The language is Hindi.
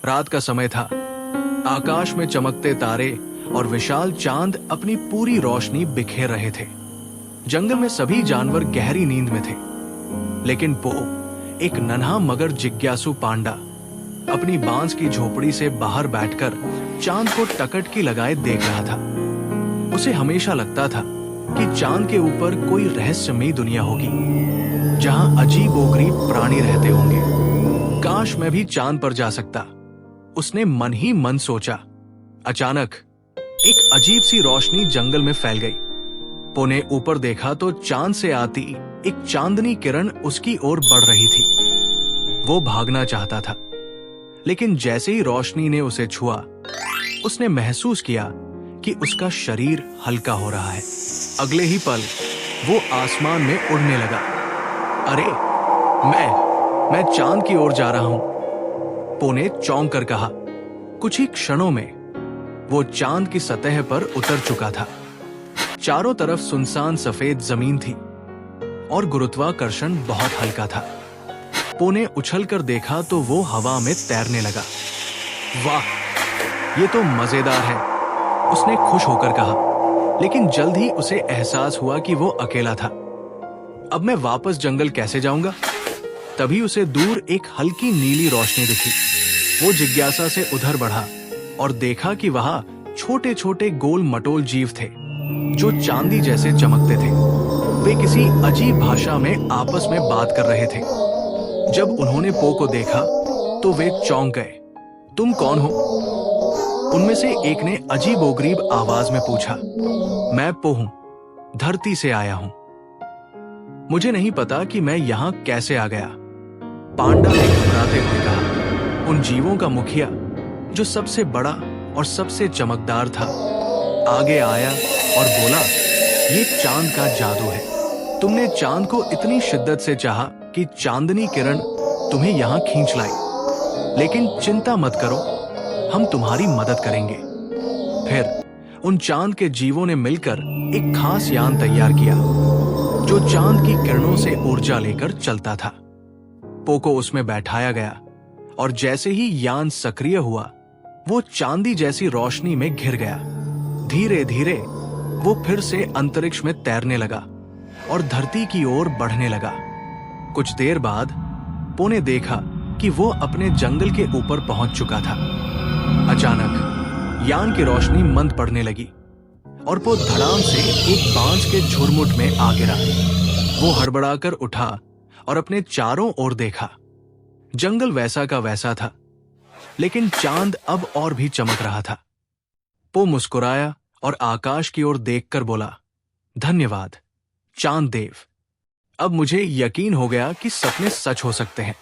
रात का समय था। आकाश में चमकते तारे और विशाल चांद अपनी पूरी रोशनी बिखेर रहे थे। जंगल में सभी जानवर गहरी नींद में थे, लेकिन पो, एक नन्हा मगर जिज्ञासु पांडा, अपनी बांस की झोपड़ी से बाहर बैठकर चांद को टकटकी लगाए देख रहा था। उसे हमेशा लगता था कि चांद के ऊपर कोई रहस्यमयी दुनिया होगी, जहां अजीबोगरीब प्राणी रहते होंगे। काश मैं भी चांद पर जा सकता, उसने मन ही मन सोचा। अचानक एक अजीब सी रोशनी जंगल में फैल गई। पो ने ऊपर देखा तो चांद से आती एक चांदनी किरण उसकी ओर बढ़ रही थी। वो भागना चाहता था, लेकिन जैसे ही रोशनी ने उसे छुआ, उसने महसूस किया कि उसका शरीर हल्का हो रहा है। अगले ही पल वो आसमान में उड़ने लगा। अरे, मैं चांद की ओर जा रहा हूं, पो ने चौंक कर कहा। कुछ ही क्षणों में वो चांद की सतह पर उतर चुका था। चारों तरफ सुनसान सफेद जमीन थी और गुरुत्वाकर्षण बहुत हल्का था। पो ने उछलकर देखा तो वो हवा में तैरने लगा। वाह, ये तो मजेदार है, उसने खुश होकर कहा। लेकिन जल्द ही उसे एहसास हुआ कि वो अकेला था। अब मैं वापस जंगल कैसे जाऊंगा? तभी उसे दूर एक हल्की नीली रोशनी दिखी। वो जिज्ञासा से उधर बढ़ा और देखा कि वहां छोटे छोटे गोल मटोल जीव थे, जो चांदी जैसे चमकते थे। वे किसी अजीब भाषा में आपस में बात कर रहे थे। जब उन्होंने पो को देखा तो वे चौंक गए। तुम कौन हो? उनमें से एक ने अजीबोगरीब आवाज में पूछा। मैं पो हूं, धरती से आया हूं। मुझे नहीं पता कि मैं यहां कैसे आ गया, पांडा ने घबराते हुए कहा। उन जीवों का मुखिया, जो सबसे बड़ा और सबसे चमकदार था, आगे आया और बोला, ये चांद का जादू है। तुमने चांद को इतनी शिद्दत से चाहा कि चांदनी किरण तुम्हें यहां खींच लाई। लेकिन चिंता मत करो, हम तुम्हारी मदद करेंगे। फिर उन चांद के जीवों ने मिलकर एक खास यान तैयार किया, जो चांद की किरणों से ऊर्जा लेकर चलता था। पो को उसमें बैठाया गया और जैसे ही यान सक्रिय हुआ, वो चांदी जैसी रोशनी में घिर गया। धीरे धीरे वो फिर से अंतरिक्ष में तैरने लगा और धरती की ओर बढ़ने लगा। कुछ देर बाद पो ने देखा कि वो अपने जंगल के ऊपर पहुंच चुका था। अचानक यान की रोशनी मंद पड़ने लगी और पो धड़ाम से एक बांस के झुरमुट में आ गिरा। वो हड़बड़ाकर उठा और अपने चारों ओर देखा। जंगल वैसा का वैसा था, लेकिन चांद अब और भी चमक रहा था। पो मुस्कुराया और आकाश की ओर देखकर बोला, धन्यवाद चांद देव। अब मुझे यकीन हो गया कि सपने सच हो सकते हैं।